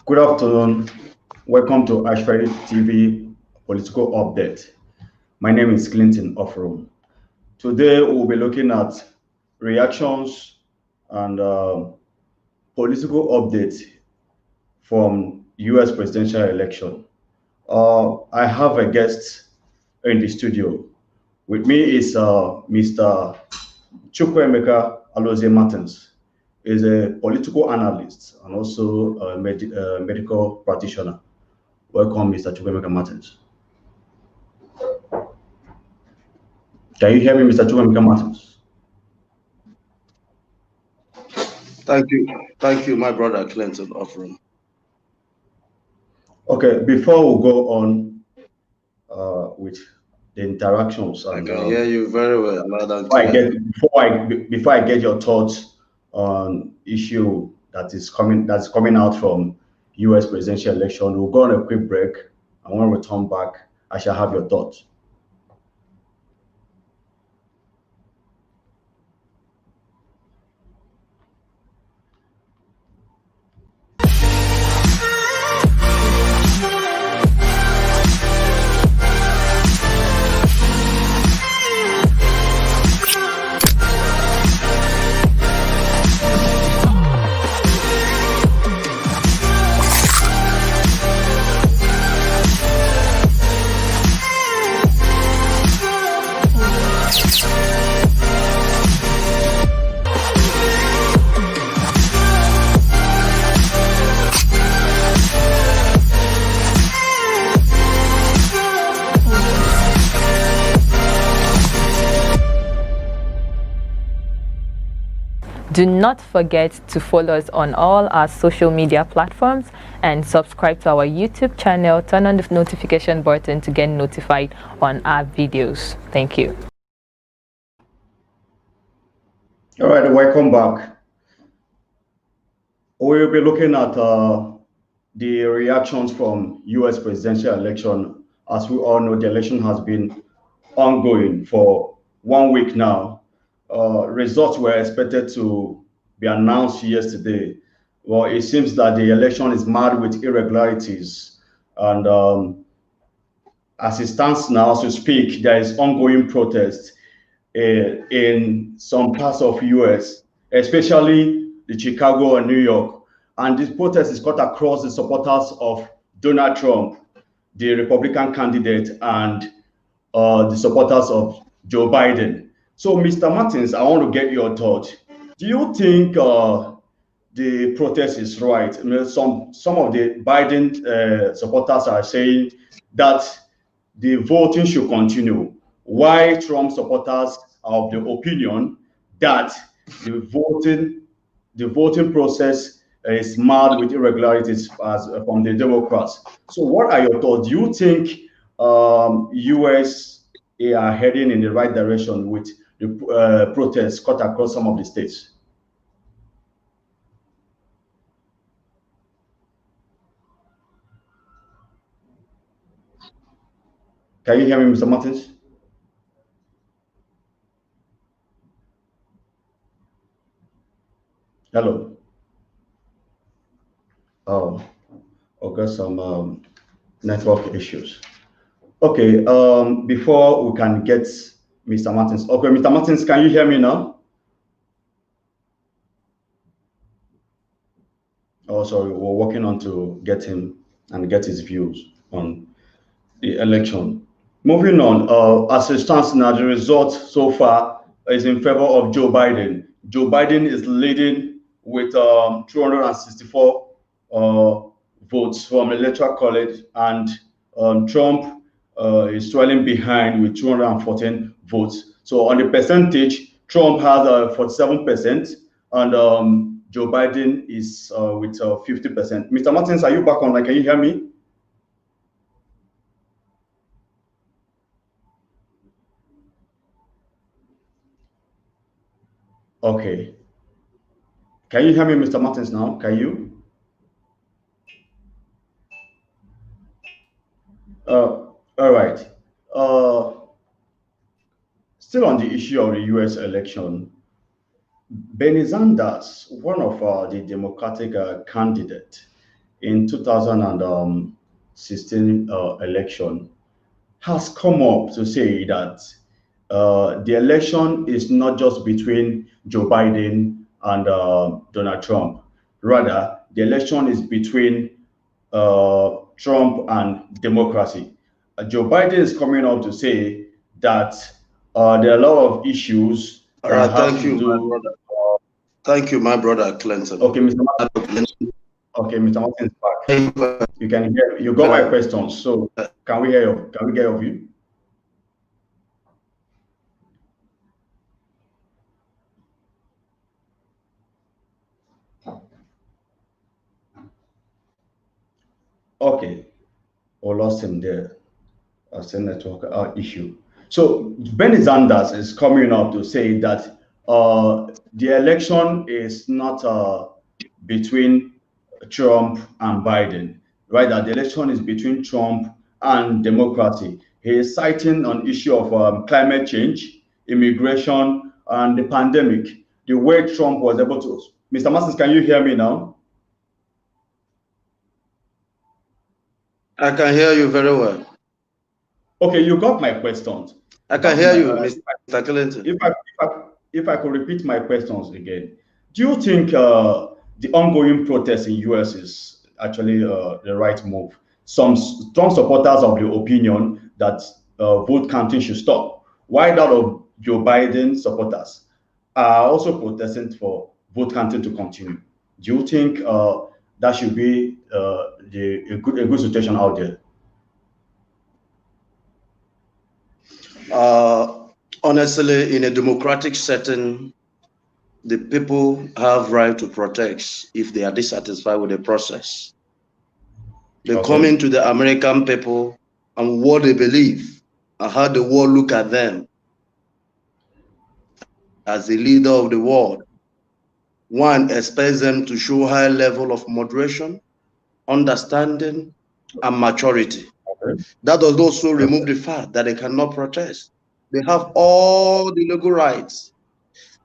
Good afternoon. Welcome to Ashfari TV Political Update. My name is Clinton Offroom. Today we'll be looking at reactions and political updates from US presidential election. I have a guest in the studio. With me is Mr. Chukwuemeka Alozie Martins. Is a political analyst and also a medical practitioner. Welcome, Mr. Chukwuemeka Martins. Can you hear me, Mr. Chukwuemeka Martins? Thank you, my brother Clinton Offroom. Okay, before we go on with the interactions, I can hear you very well. Before I get your thoughts on issue that's coming out from U.S. presidential election, we'll go on a quick break, and when we return back, I shall have your thoughts. Do not forget to follow us on all our social media platforms and subscribe to our YouTube channel. Turn on the notification button to get notified on our videos. Thank you. All right, welcome back. We'll be looking at the reactions from U.S. presidential election. As we all know, the election has been ongoing for 1 week now. Results were expected to be announced yesterday. Well, it seems that the election is marred with irregularities, and as it stands now, as we speak, there is ongoing protest in some parts of US, especially the Chicago and New York. And this protest is cut across the supporters of Donald Trump, the Republican candidate, and the supporters of Joe Biden. So, Mr. Martins, I want to get your thought. Do you think the protest is right? I mean, some of the Biden supporters are saying that the voting should continue, while Trump supporters are of the opinion that the voting process is marred with irregularities from the Democrats. So, what are your thoughts? Do you think US are heading in the right direction with the protests cut across some of the states? Can you hear me, Mr. Martins? Hello. Oh, I've got some network issues. Okay, before we can get Mr. Martins. Okay, Mr. Martins, can you hear me now? Oh, sorry, we're working on to get him and get his views on the election. Moving on, as it stands now, the result so far is in favor of Joe Biden. Joe Biden is leading with 264 votes from the Electoral College, and Trump is trailing behind with 214 votes. So on the percentage, Trump has 47%, and Joe Biden is with 50%. Mr. Martins, are you back online? Can you hear me? Okay. Can you hear me, Mr. Martins, now? Can you? All right. Still on the issue of the US election, Bernie Sanders, one of the Democratic candidates, in 2016 election has come up to say that the election is not just between Joe Biden and Donald Trump. Rather, the election is between Trump and democracy. Joe Biden is coming out to say that there are a lot of issues All right, that have thank to you, my do. brother. Thank you, my brother Clinton. Okay, Mr. Martin. Okay, Mr. Martin is back. You can hear. You got my questions. So can we hear you? Can we get your view? Okay, or lost him there. As a network issue. So Bernie Sanders is coming up to say that the election is not between Trump and Biden, right? That the election is between Trump and democracy. He is citing an issue of climate change, immigration, and the pandemic. The way Trump was able to. Mr. Masters, can you hear me now? I can hear you very well. Okay, you got my questions. I can hear you, Mr. Clinton. If I could repeat my questions again, do you think the ongoing protests in US is actually the right move? Some strong supporters of the opinion that vote counting should stop, while that of Joe Biden supporters are also protesting for vote counting to continue. Do you think that should be a good situation out there? Honestly, in a democratic setting, the people have right to protest if they are dissatisfied with the process. They come into the American people and what they believe and how the world look at them as the leader of the world. One expects them to show high level of moderation, understanding, and maturity. That does also remove the fact that they cannot protest. They have all the legal rights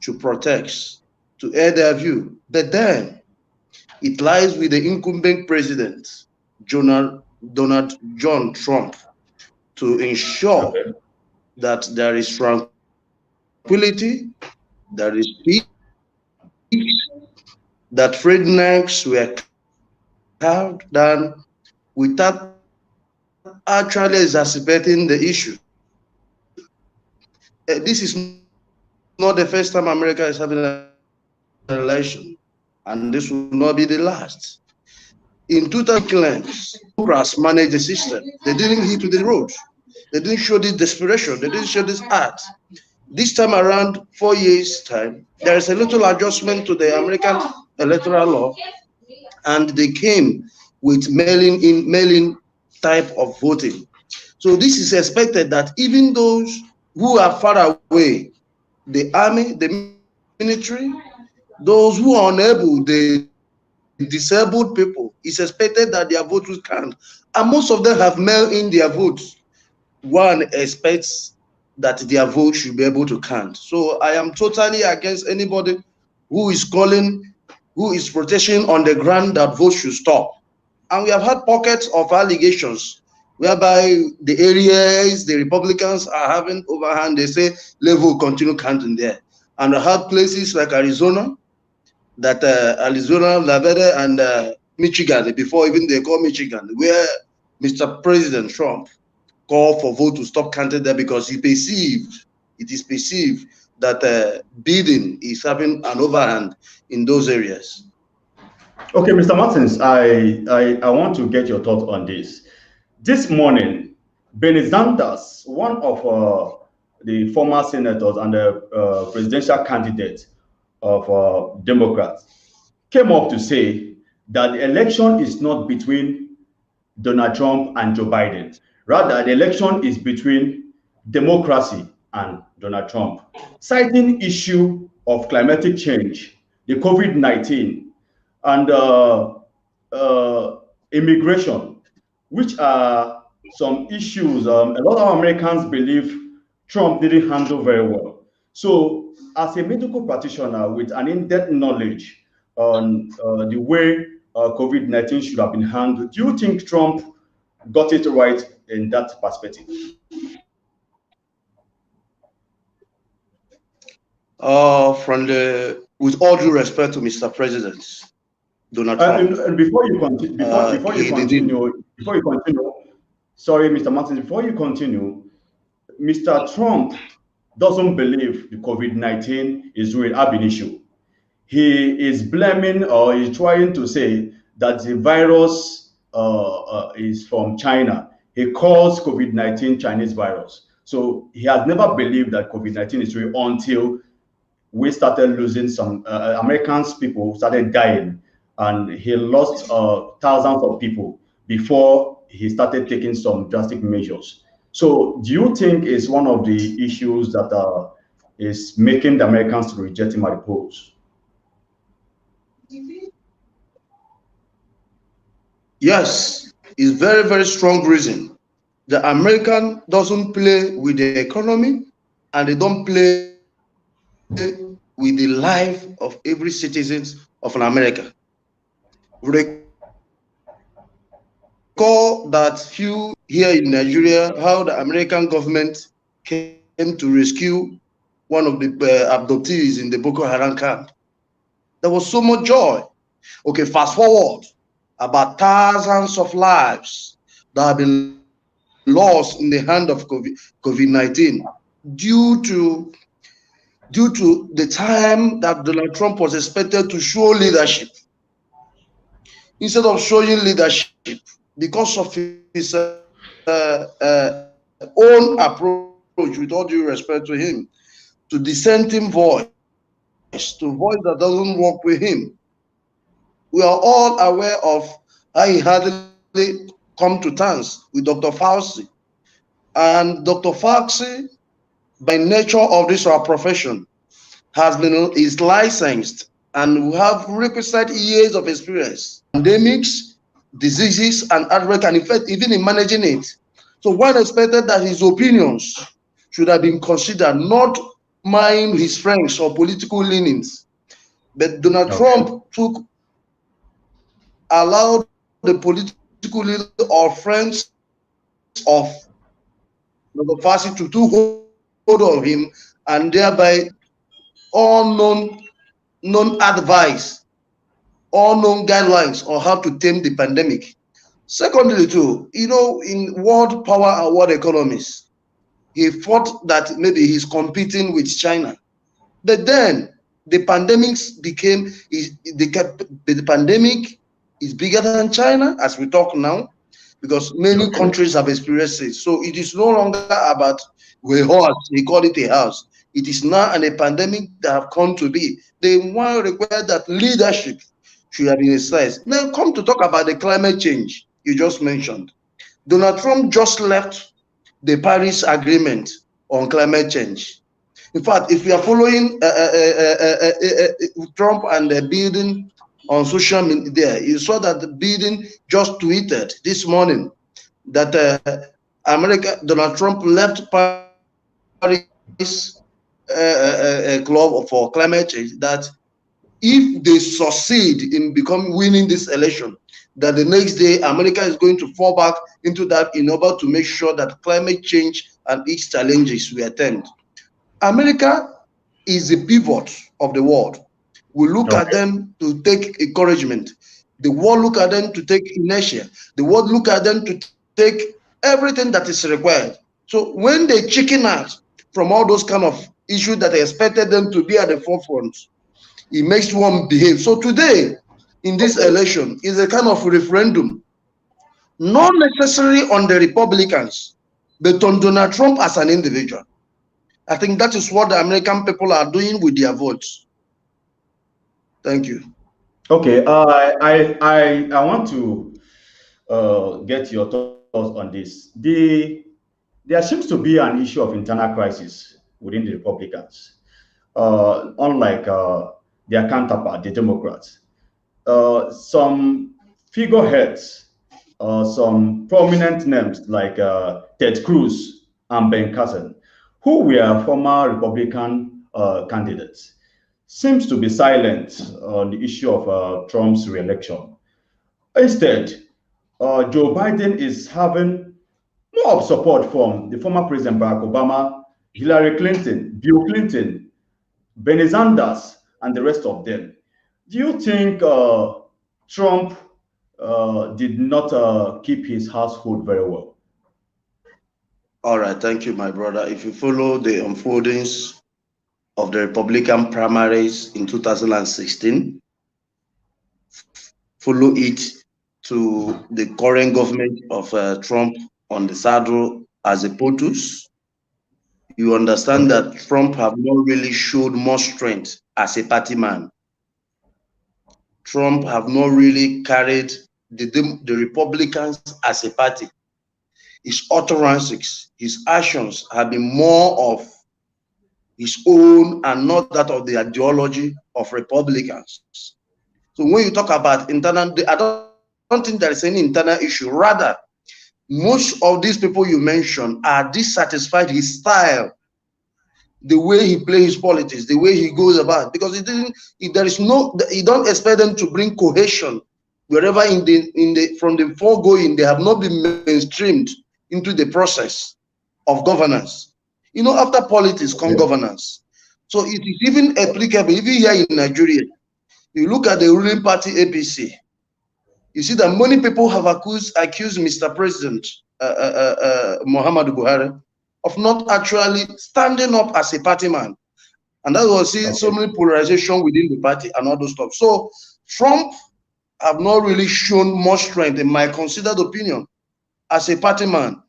to protest, to air their view. But then it lies with the incumbent president, Donald John Trump, to ensure that there is tranquility, there is peace, that freedoms were carved down without actually exacerbating the issue. This is not the first time America is having an election, and this will not be the last. In 2000, Democrats managed the system. They didn't hit to the road. They didn't show this desperation. They didn't show this art. This time around, 4 years' time, there is a little adjustment to the American electoral law, and they came with mail-in type of voting. So this is expected that even those who are far away, the army, the military, those who are unable, the disabled people, it's expected that their vote will count. And most of them have mailed in their votes. One expects that their vote should be able to count. So I am totally against anybody who is protesting on the ground that votes should stop. And we have had pockets of allegations whereby the areas the Republicans are having overhand, they say level continue counting there. And I had places like Arizona, Arizona, Nevada, and Michigan, before even they call Michigan, where Mr. President Trump called for vote to stop counting there because it is perceived that Biden is having an overhand in those areas. Okay, Mr. Martins, I want to get your thoughts on this. This morning, Bernie Sanders, one of the former senators and the presidential candidate of Democrats, came up to say that the election is not between Donald Trump and Joe Biden. Rather, the election is between democracy and Donald Trump, citing issue of climatic change, the COVID-19, and immigration, which are some issues a lot of Americans believe Trump didn't handle very well. So, as a medical practitioner with an in-depth knowledge on the way COVID-19 should have been handled. Do you think Trump got it right in that perspective? With all due respect to Mr. President Donald Trump. And before you continue, sorry, Mr. Martins, before you continue, Mr. Trump doesn't believe the COVID-19 is real ab initio. He is blaming, or is trying to say that the virus is from China. He calls COVID-19 Chinese virus. So he has never believed that COVID-19 is real until we started losing some Americans, people started dying, and he lost thousands of people before he started taking some drastic measures. So do you think it's one of the issues that is making the Americans to reject him at the polls? Yes, it's very, very strong reason. The American doesn't play with the economy, and they don't play with the life of every citizen of an America. Recall that few here in Nigeria, how the American government came to rescue one of the abductees in the Boko Haram camp. There was so much joy. Okay, fast forward, about thousands of lives that have been lost in the hand of COVID-19 due to the time that Donald Trump was expected to show leadership. Instead of showing leadership, because of his own approach, with all due respect to him, to dissenting voice, to voice that doesn't work with him. We are all aware of how he hardly come to terms with Dr. Fauci. And Dr. Fauci, by nature of this our profession, is licensed and we have requisite years of experience, pandemics, diseases, and outbreak, and in fact, even in managing it. So one expected that his opinions should have been considered, not mind his friends or political leanings. But Donald Trump allowed the political leader or friends of Dr. Fauci to take hold of him, and thereby all known advice, all known guidelines on how to tame the pandemic. Secondly, too, in world power and world economies, he thought that maybe he's competing with China. But then the pandemics became, the pandemic is bigger than China as we talk now, because many countries have experienced it. So it is no longer about a horse, they call it a house. It is now a pandemic that have come to be. They want to require that leadership should have been exercised. Now come to talk about the climate change you just mentioned. Donald Trump just left the Paris Agreement on climate change. In fact, if you are following Trump and the Biden on social media, you saw that Biden just tweeted this morning that Donald Trump left Paris club for climate change, that if they succeed in winning this election, that the next day America is going to fall back into that in order to make sure that climate change and its challenges we attend. America is the pivot of the world. We look at them to take encouragement. The world look at them to take inertia. The world look at them to take everything that is required. So when they chicken out from all those kind of issues that I expected them to be at the forefront, it makes one behave. So today, in this election, is a kind of referendum, not necessarily on the Republicans, but on Donald Trump as an individual. I think that is what the American people are doing with their votes. Thank you. Okay, I want to get your thoughts on this. There seems to be an issue of internal crisis within the Republicans, unlike their counterpart, the Democrats. Some figureheads, some prominent names like Ted Cruz and Ben Carson, who were former Republican candidates, seems to be silent on the issue of Trump's re-election. Instead, Joe Biden is having more of support from the former President Barack Obama, Hillary Clinton, Bill Clinton, Bernie Sanders, and the rest of them. Do you think Trump did not keep his household very well? All right, thank you, my brother. If you follow the unfoldings of the Republican primaries in 2016, follow it to the current government of Trump on the saddle as a POTUS, you understand that Trump have not really showed much strength as a party man. Trump have not really carried the Republicans as a party. His utterances, his actions have been more of his own and not that of the ideology of Republicans. So when you talk about internal, I don't think there is any internal issue. Rather, most of these people you mentioned are dissatisfied with his style, the way he plays his politics, the way he goes about, because you don't expect them to bring cohesion wherever from the foregoing they have not been mainstreamed into the process of governance. You know, after politics come governance. So it is even applicable, even here in Nigeria. You look at the ruling party APC, you see that many people have accused Mr. President Muhammadu Buhari of not actually standing up as a party man. And that was seeing so many polarization within the party and all those stuff. So Trump have not really shown much strength, in my considered opinion, as a party man.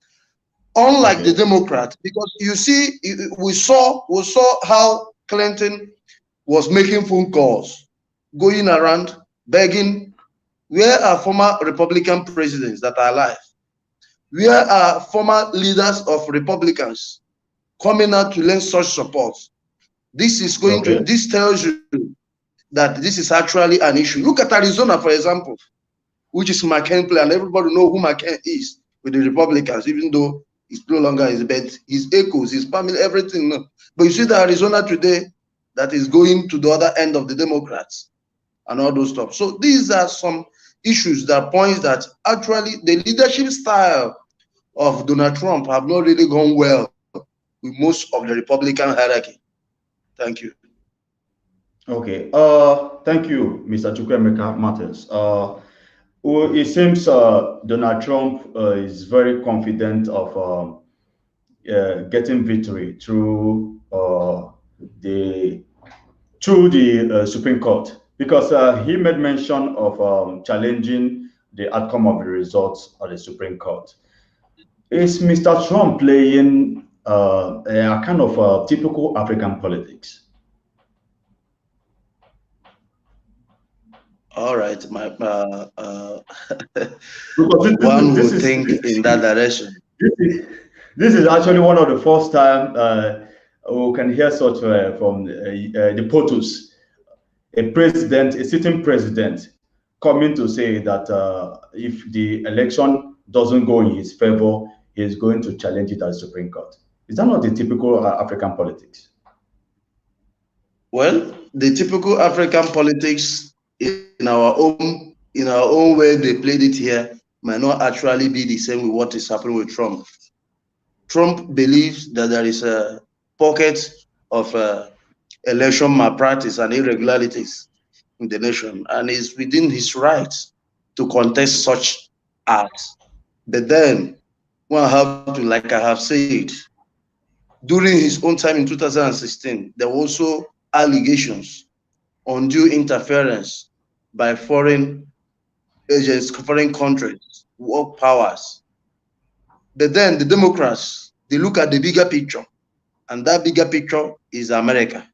Unlike the Democrat, because you see, we saw how Clinton was making phone calls, going around begging, where are former Republican presidents that are alive? Where are former leaders of Republicans coming out to lend such support? This is going to, this tells you that this is actually an issue. Look at Arizona, for example, which is McCain play, and everybody know who McCain is with the Republicans, even though he's no longer his bed, his echoes, his family, everything. No. But you see the Arizona today that is going to the other end of the Democrats and all those stuff. So these are some issues that points that actually the leadership style of Donald Trump have not really gone well with most of the Republican hierarchy. Thank you. Okay. Thank you, Mr. Chukwuemeka Martins. Well, it seems Donald Trump is very confident of getting victory through the Supreme Court, because he made mention of challenging the outcome of the results of the Supreme Court. Is Mr. Trump playing a kind of typical African politics? All right, one would think in that direction. This is actually one of the first time we can hear such from the POTUS, a sitting president, coming to say that if the election doesn't go in his favor, he is going to challenge it at the Supreme Court. Is that not the typical African politics? Well, the typical African politics in our own way they played it here might not actually be the same with what is happening with Trump. Trump believes that there is a pocket of election malpractice and irregularities in the nation, and is within his rights to contest such acts. But then, one have to, like I have said, during his own time in 2016, there were also allegations undue interference by foreign agents, foreign countries, world powers. But then the Democrats, they look at the bigger picture, and that bigger picture is America.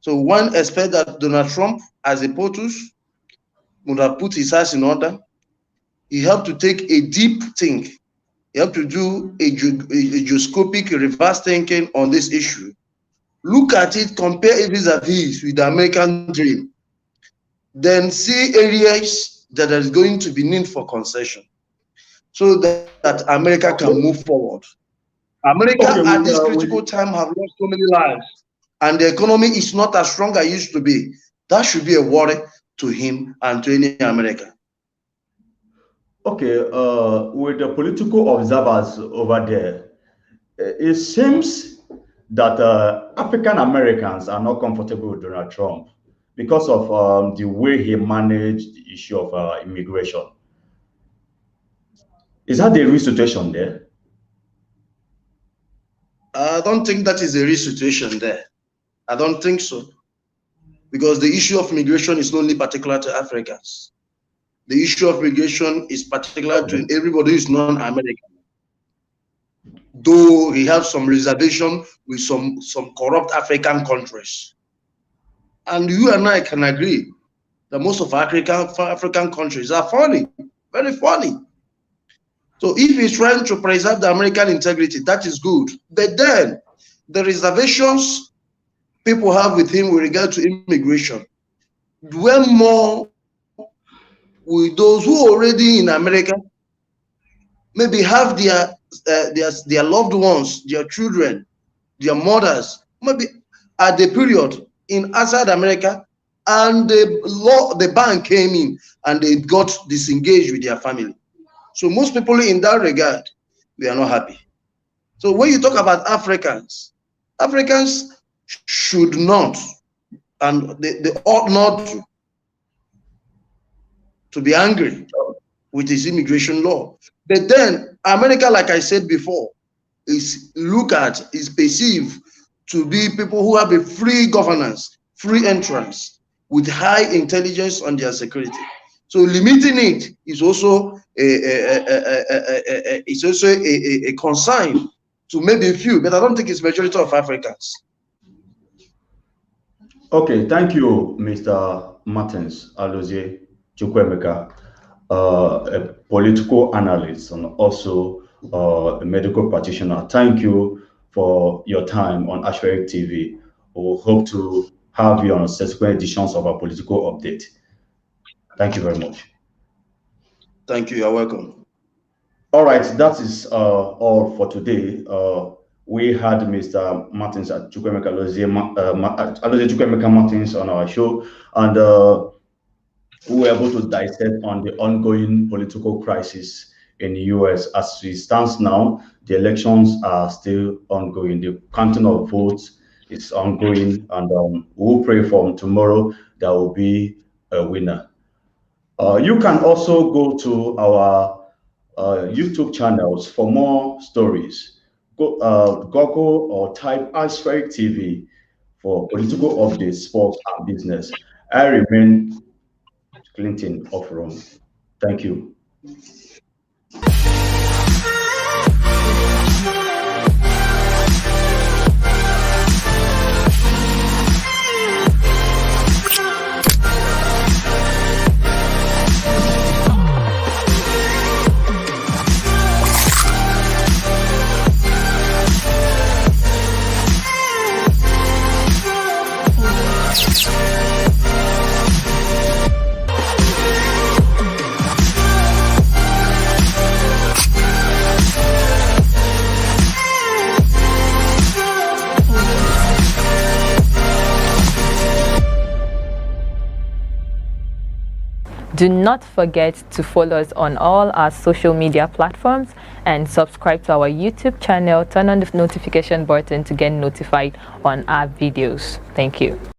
So one expects that Donald Trump, as a POTUS, would have put his house in order. He have to take a deep think. You have to do a geoscopic reverse thinking on this issue. Look at it, compare it vis-a-vis with the American dream. Then see areas that is going to be need for concession so that America can move forward. America at this critical time have lost so many lives, and the economy is not as strong as it used to be. That should be a worry to him and to any American. Okay, with the political observers over there, it seems that African Americans are not comfortable with Donald Trump because of the way he managed the issue of immigration. Is that the real situation there? I don't think that is a real situation there. I don't think so. Because the issue of migration is not only particular to Africans. The issue of migration is particular to everybody who is non-American. Though he has some reservation with some corrupt African countries. And you and I can agree that most of African countries are funny, very funny. So if he's trying to preserve the American integrity, that is good. But then the reservations people have with him with regard to immigration dwell more with those who are already in America, maybe have their loved ones, their children, their mothers, maybe at the period outside America, and the ban came in and they got disengaged with their family. So most people in that regard, they are not happy. So when you talk about Africans should not, and they ought not to be angry with his immigration law. But then America, like I said before, is perceived to be people who have a free governance, free entrance, with high intelligence on their security. So limiting it is also a concern to maybe a few, but I don't think it's majority of Africans. Okay, thank you, Mr. Martins Alozie Chukwuemeka, a political analyst and also a medical practitioner. Thank you for your time on Ashferic TV. We hope to have you on subsequent editions of our political update. Thank you very much. Thank you. You're welcome. All right, that is all for today. We had Mr. Martins Chukwuemeka Alozie Chukwuemeka Martins on our show, and we were able to dissect on the ongoing political crisis in the US. As it stands now, the elections are still ongoing. The counting of votes is ongoing, and we'll pray from tomorrow there will be a winner. You can also go to our YouTube channels for more stories. Google or type Ashferic TV for political updates, sports, and business. I remain Clinton of Rome. Thank you. Do not forget to follow us on all our social media platforms and subscribe to our YouTube channel. Turn on the notification button to get notified on our videos. Thank you.